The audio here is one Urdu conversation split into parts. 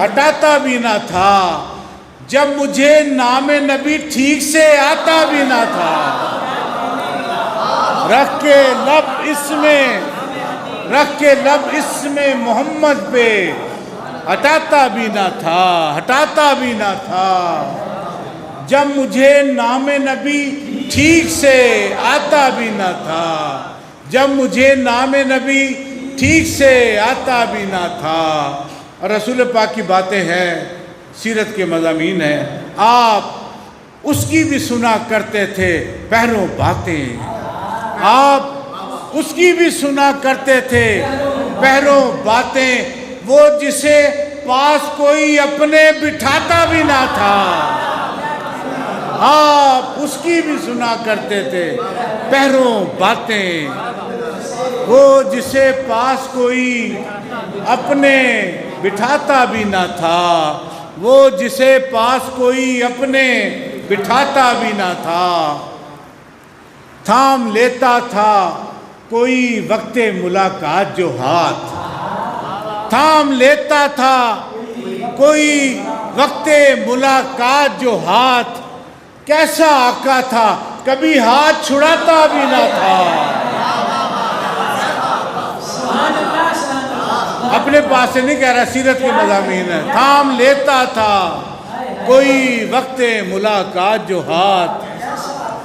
ہٹاتا بھی نہ تھا، جب مجھے نام نبی ٹھیک سے آتا بھی نہ تھا، رکھ کے لب اس میں محمد پہ ہٹاتا بھی نہ تھا، جب مجھے نام نبی ٹھیک سے آتا بھی نہ تھا، جب مجھے نام نبی ٹھیک سے آتا بھی نہ تھا۔ اور رسول پاک کی باتیں ہیں، سیرت کے مضامین ہیں، آپ اس کی بھی سنا کرتے تھے پہروں باتیں، آپ اس کی بھی سنا کرتے تھے پہروں باتیں، وہ جسے پاس کوئی اپنے بٹھاتا بھی نہ تھا، آپ اس کی بھی سنا کرتے تھے پہروں باتیں، وہ جسے پاس کوئی اپنے بٹھاتا بھی نہ تھا، وہ جسے پاس کوئی اپنے بٹھاتا بھی نہ تھا، تھام لیتا تھا کوئی وقت ملاقات جو ہاتھ، تھام لیتا تھا کوئی وقت ملاقات جو ہاتھ، کیسا آقا تھا کبھی ہاتھ چھڑاتا بھی نہ تھا، اپنے پاس سے نہیں کہہ رہا، سیرت کے مضامین ہے، تھام لیتا تھا کوئی وقت ملاقات جو ہاتھ،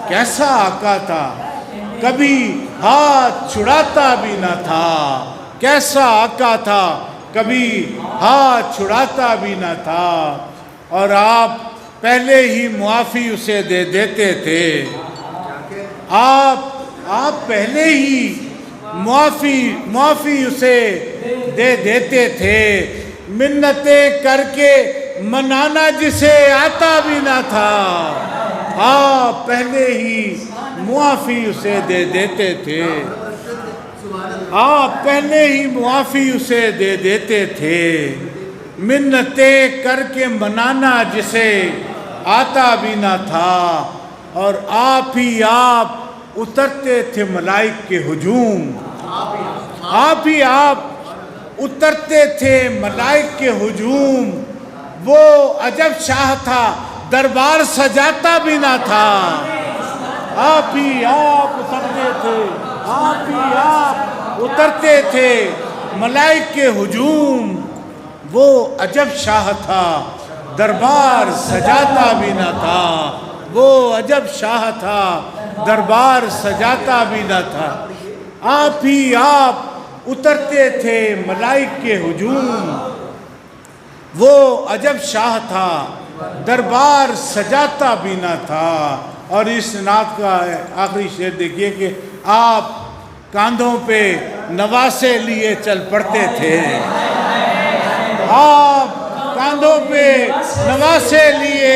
کیسا آقا تھا کبھی ہاتھ چھڑاتا بھی نہ تھا، کیسا آقا تھا کبھی ہاتھ چھڑاتا بھی نہ تھا، اور آپ پہلے ہی معافی اسے دے دیتے تھے، آپ پہلے ہی معافی اسے دے دیتے تھے، منتیں کر کے منانا جسے آتا بھی نہ تھا، آپ پہلے ہی معافی اسے دے دیتے تھے، آپ پہلے ہی معافی اسے دے دیتے تھے، منتیں کر کے منانا جسے آتا بھی نہ تھا، اور آپ اترتے تھے ملائک کے ہجوم، آپ اترتے تھے ملائک کے ہجوم، وہ عجب شاہ تھا دربار سجاتا بھی نہ تھا، آپ اترتے تھے ملائک کے ہجوم، وہ عجب شاہ تھا دربار سجاتا بھی نہ تھا، وہ عجب شاہ تھا دربار سجاتا بھی نہ تھا، آپ اترتے تھے ملائک کے ہجوم، وہ عجب شاہ تھا دربار سجاتا بھی نہ تھا۔ اور اس نعت کا آخری شعر دیکھیے کہ آپ کاندھوں پہ نواسے لیے چل پڑتے تھے، آپ کاندھوں پہ نواسے لیے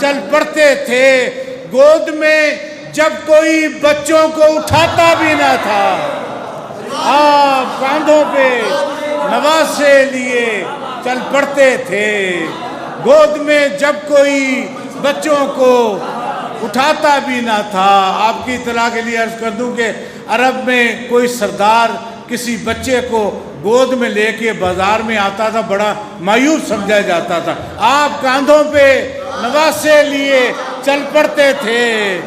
چل پڑتے تھے، گود میں جب کوئی بچوں کو اٹھاتا بھی نہ تھا، آپ کاندھوں پہ نواسے لیے چل پڑتے تھے، گود میں جب کوئی بچوں کو اٹھاتا بھی نہ تھا۔ آپ کی اطلاع کے لیے عرض کر دوں کہ عرب میں کوئی سردار کسی بچے کو گود میں لے کے بازار میں آتا تھا، بڑا مایوس سمجھا جاتا تھا، آپ کاندھوں پہ نواسے لیے چل پڑتے تھے،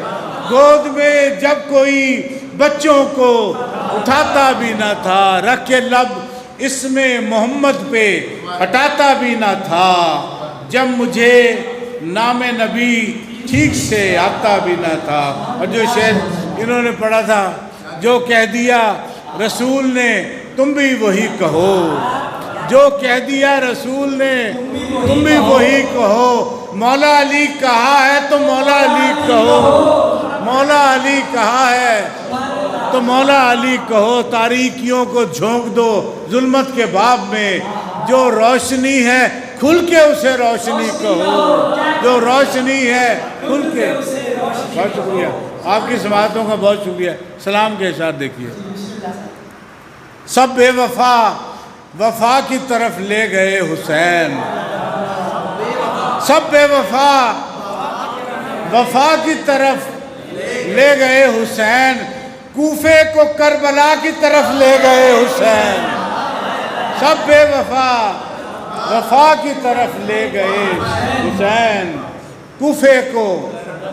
گود میں جب کوئی بچوں کو اٹھاتا بھی نہ تھا، رکھ کے لب اس میں محمد پہ ہٹاتا بھی نہ تھا، جب مجھے نام نبی ٹھیک سے آتا بھی نہ تھا۔ اور جو شعر انہوں نے پڑھا تھا، جو کہہ دیا رسول نے تم بھی وہی کہو، جو کہہ دیا رسول نے تم بھی وہی کہو، مولا علی کہا ہے تو مولا علی کہو، مولا علی کہا ہے تو مولا علی کہو، تاریکیوں کو جھونک دو ظلمت کے باب میں، جو روشنی ہے کھل کے اسے روشنی کہو، جو روشنی ہے کھل کے۔ بہت شکریہ آپ کی سماعتوں کا، بہت شکریہ۔ سلام کے اشعار دیکھیے۔ سب بے وفا وفا کی طرف لے گئے حسین، سب بے وفا وفا کی طرف لے گئے حسین، کوفے کو کربلا کی طرف لے گئے حسین، سب بے وفا وفا کی طرف لے گئے حسین، کوفے کو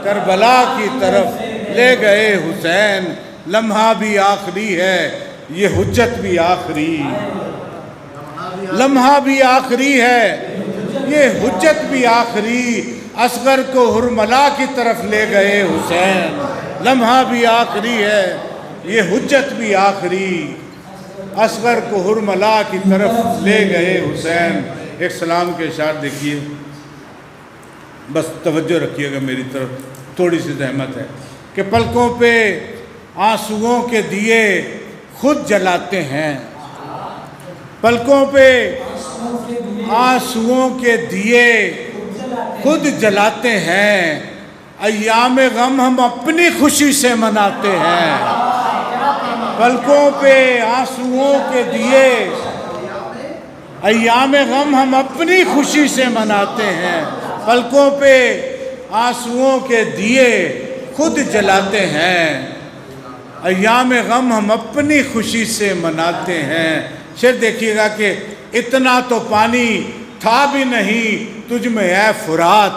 کربلا کی طرف لے گئے حسین، لمحہ بھی آخری ہے یہ حجت بھی آخری، لمحہ بھی آخری ہے یہ حجت بھی آخری، اصغر کو حرملا کی طرف لے گئے حسین، لمحہ بھی آخری ہے یہ حجت بھی آخری، اصغر کو حرملا کی طرف لے گئے حسین۔ ایک سلام کے اشعار دیکھیے، بس توجہ رکھیے گا میری طرف، تھوڑی سی زحمت ہے کہ پلکوں پہ آنسوؤں کے دیے خود جلاتے ہیں، پلکوں پہ آنسوؤں کے دیے خود جلاتے ہیں، ایام غم ہم اپنی خوشی سے مناتے ہیں، پلکوں پہ آنسوؤں کے دیے ایام غم ہم اپنی خوشی سے مناتے ہیں، پلکوں پہ آنسوؤں کے دیے خود جلاتے ہیں، ایام غم ہم اپنی خوشی سے مناتے ہیں۔ شعر دیکھیے گا کہ اتنا تو پانی تھا بھی نہیں تجھ میں اے فرات،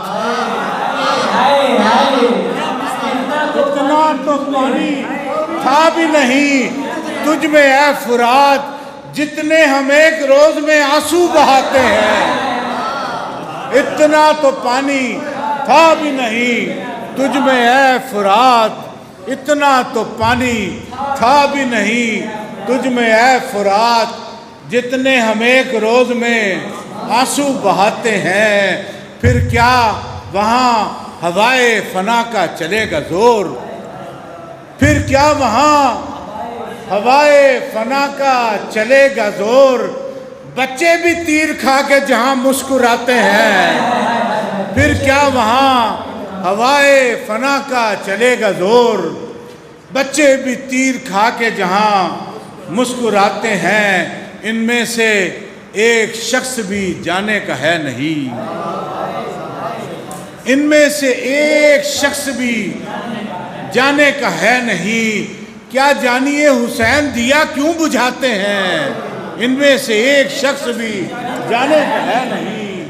اتنا تو پانی تھا بھی نہیں تجھ میں اے فرات، جتنے ہم ایک روز میں آنسو بہاتے ہیں، اتنا تو پانی تھا بھی نہیں تجھ میں اے فرات، اتنا تو پانی تھا بھی نہیں تجھ میں اے فرات، جتنے ہم ایک روز میں آنسو بہاتے ہیں، پھر کیا وہاں ہوائے فنا کا چلے گا زور، پھر کیا وہاں ہوائے فنا کا چلے گا زور، بچے بھی تیر کھا کے جہاں مسکراتے ہیں، پھر کیا وہاں ہوائے فنا کا چلے گا زور، بچے بھی تیر کھا کے جہاں مسکراتے ہیں، ان میں سے ایک شخص بھی جانے کا ہے نہیں، ان میں سے ایک شخص بھی جانے کا ہے نہیں، کیا جانیے حسین دیا کیوں بجھاتے ہیں، ان میں سے ایک شخص بھی جانے کا ہے نہیں،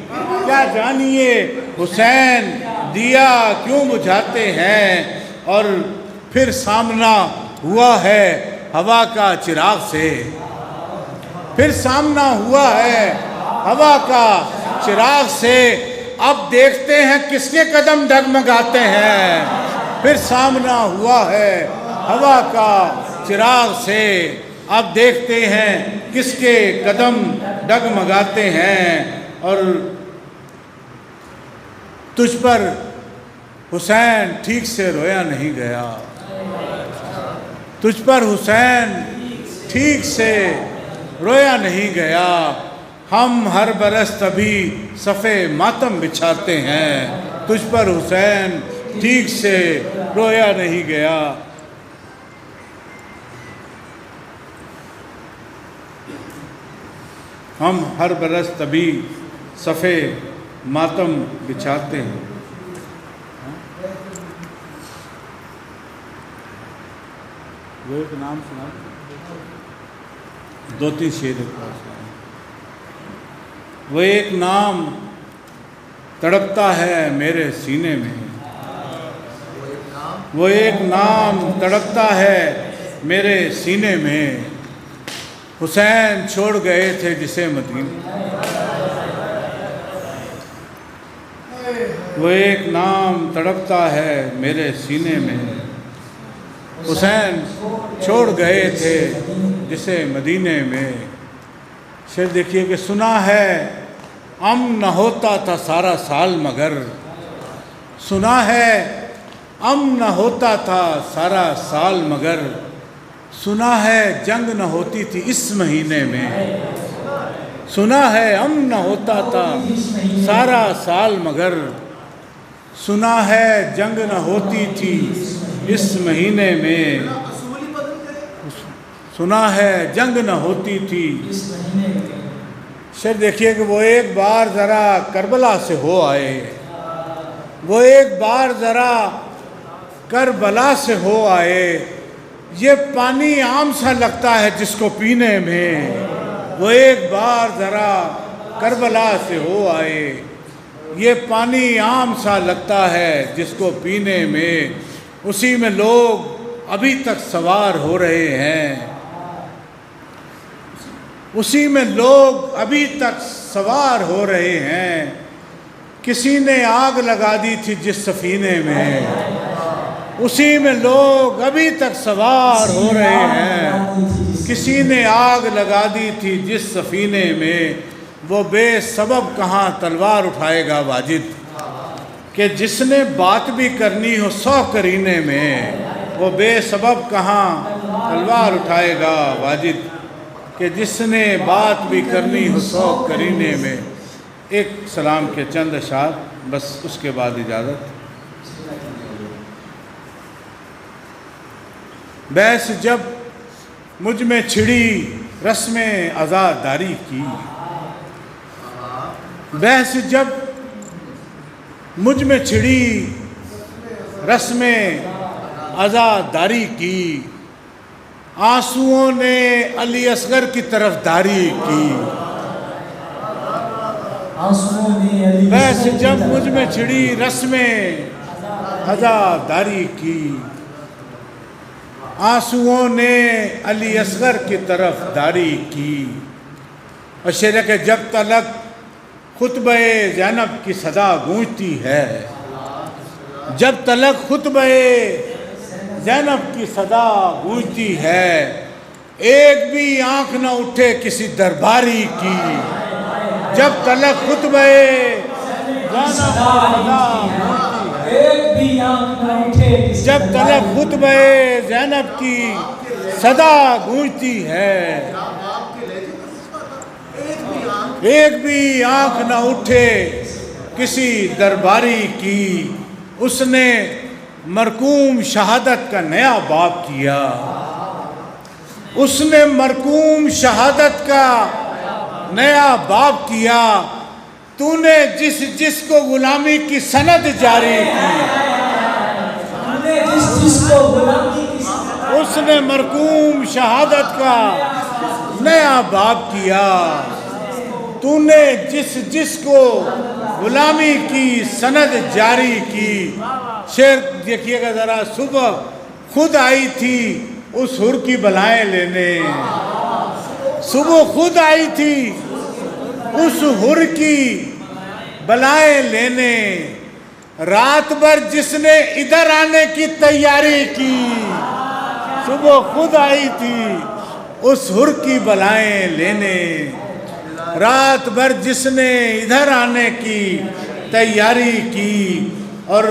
کیا جانیے حسین دیا کیوں بجھاتے ہیں، اور پھر سامنا ہوا ہے ہوا کا چراغ سے، پھر سامنا ہوا ہے ہوا کا چراغ سے، اب دیکھتے ہیں کس کے قدم ڈگمگاتے ہیں، پھر سامنا ہوا ہے ہوا کا چراغ سے، اب دیکھتے ہیں کس کے قدم ڈگمگاتے ہیں، اور تجھ پر حسین ٹھیک سے رویا نہیں گیا، تجھ پر حسین ٹھیک سے رویا نہیں گیا، ہم ہر برس تبھی صفے ماتم بچھاتے ہیں، تجھ پر حسین ٹھیک سے رویا نہیں گیا۔ ہم ہر برس تبھی صفے ماتم بچھاتے ہیں۔ وہ ایک نام سنا، دو تین شعر، وہ ایک نام تڑپتا ہے میرے سینے میں، وہ ایک نام تڑپتا ہے میرے سینے میں، حسین چھوڑ گئے تھے جسے مدینے، وہ ایک نام تڑپتا ہے میرے سینے میں، حسین چھوڑ گئے تھے جسے مدینے میں۔ شعر دیکھیے کہ سنا ہے امن نہ ہوتا تھا سارا سال مگر، سنا ہے امن نہ ہوتا تھا سارا سال مگر، سنا ہے جنگ نہ ہوتی تھی اس مہینے میں، سنا ہے امن نہ ہوتا تھا سارا سال مگر، سنا ہے جنگ نہ ہوتی تھی اس مہینے میں، سنا ہے جنگ نہ ہوتی تھی۔ شعر دیکھیے کہ وہ ایک بار ذرا کربلا سے ہو آئے، وہ ایک بار ذرا کربلا سے ہو آئے، یہ پانی عام سا لگتا ہے جس کو پینے میں، وہ ایک بار ذرا کربلا سے ہو آئے، یہ پانی عام سا لگتا ہے جس کو پینے میں، اسی میں لوگ ابھی تک سوار ہو رہے ہیں، اسی میں لوگ ابھی تک سوار ہو رہے ہیں۔ کسی نے آگ لگا دی تھی جس سفینے میں، اسی میں لوگ ابھی تک سوار ہو رہے ہیں۔ کسی نے آگ لگا دی تھی جس سفینے میں، وہ بے سبب کہاں تلوار اٹھائے گا واجد، کہ جس نے بات بھی کرنی ہو 100 کرینے میں، وہ بے سبب کہاں تلوار اٹھائے گا واجد، کہ جس نے بات بھی کرنی ہو 100 کرینے میں۔ ایک سلام کے چند اشعار، بس اس کے بعد اجازت۔ بحث جب مجھ میں چھڑی رسم عزاداری کی، بحث جب مجھ میں چھڑی رسم عزاداری کی، آنسوؤں نے علی اصغر کی طرف داری کی۔ بحث جب مجھ میں چھڑی رسم عزاداری کی، آنسوؤں نے علی اصغر کی طرف داری کی۔ اور شعر کہ جب تلک خطبہ زینب کی صدا گونجتی ہے، جب تلک خطبہ زینب کی صدا گونجتی ہے، ایک بھی آنکھ نہ اٹھے کسی درباری کی۔ جب تلک خطبہ جب تلک خطبہ زینب کی صدا گونجتی ہے، ایک بھی آنکھ نہ اٹھے کسی درباری کی۔ اس نے مرقوم شہادت کا نیا باب کیا، اس نے مرقوم شہادت کا نیا باب کیا۔ تو نے جس جس کو غلامی کی سند جاری کی، اس نے مرقوم شہادت کا نیا باب کیا۔ تو نے جس جس کو غلامی کی سند جاری کی۔ شعر دیکھیے گا ذرا، صبح خود آئی تھی اس حر کی بلائیں لینے، صبح خود آئی تھی اس حر کی بلائیں لینے، رات بھر جس نے ادھر آنے کی تیاری کی۔ صبح خود آئی تھی اس حر کی بلائیں لینے، رات بھر جس نے ادھر آنے کی تیاری کی۔ اور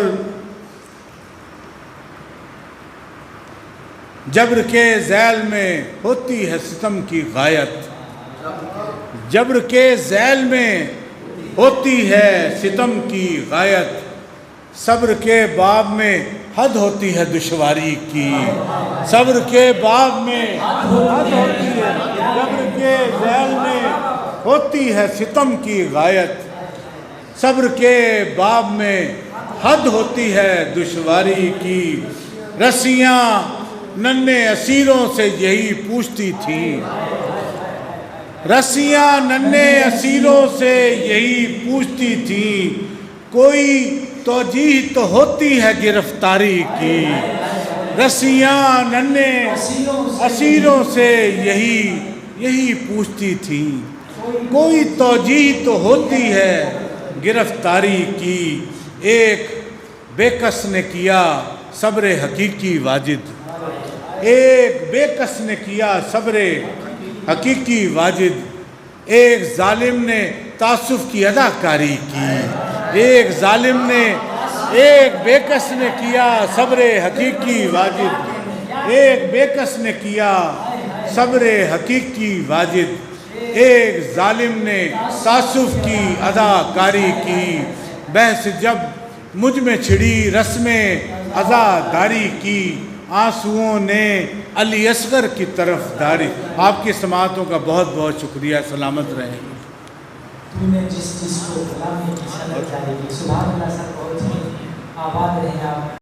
جبر کے ذیل میں ہوتی ہے ستم کی غایت، جبر کے ذیل میں ہوتی ہے ستم کی غایت، صبر کے باب میں حد ہوتی ہے دشواری کی۔ صبر کے باب میں حد ہوتی ہے، جبر کے ذیل میں ہوتی ہے ستم کی غایت، صبر کے باب میں حد ہوتی ہے دشواری کی۔ رسیاں ننھے اسیروں سے یہی پوچھتی تھیں، رسیاں ننھے اسیروں سے یہی پوچھتی تھیں، کوئی توجیہ تو ہوتی ہے گرفتاری کی۔ رسیاں ننھے اسیروں سے یہی پوچھتی تھیں، کوئی توجیہ تو ہوتی ہے گرفتاری کی۔ ایک بے کس نے کیا صبر حقیقی واجد، ایک بے کس نے کیا صبر حقیقی واجد، ایک ظالم نے تعصب کی اداکاری کی۔ ایک ظالم نے، ایک بے کس نے کیا صبر حقیقی واجد، ایک بے کس نے کیا صبر حقیقی واجد، ایک ظالم نے تعصب کی اداکاری کی۔ بحث جب مجھ میں چھڑی رسم عزاداری کی، آنسوؤں نے علی اصغر کی طرف داری۔ آپ کی سماعتوں کا بہت بہت شکریہ، سلامت رہیں۔ تو نے جس کو غلامی کی سند جاری کی، سبحان اللہ سر، بہت ہی آباد رہیں آپ۔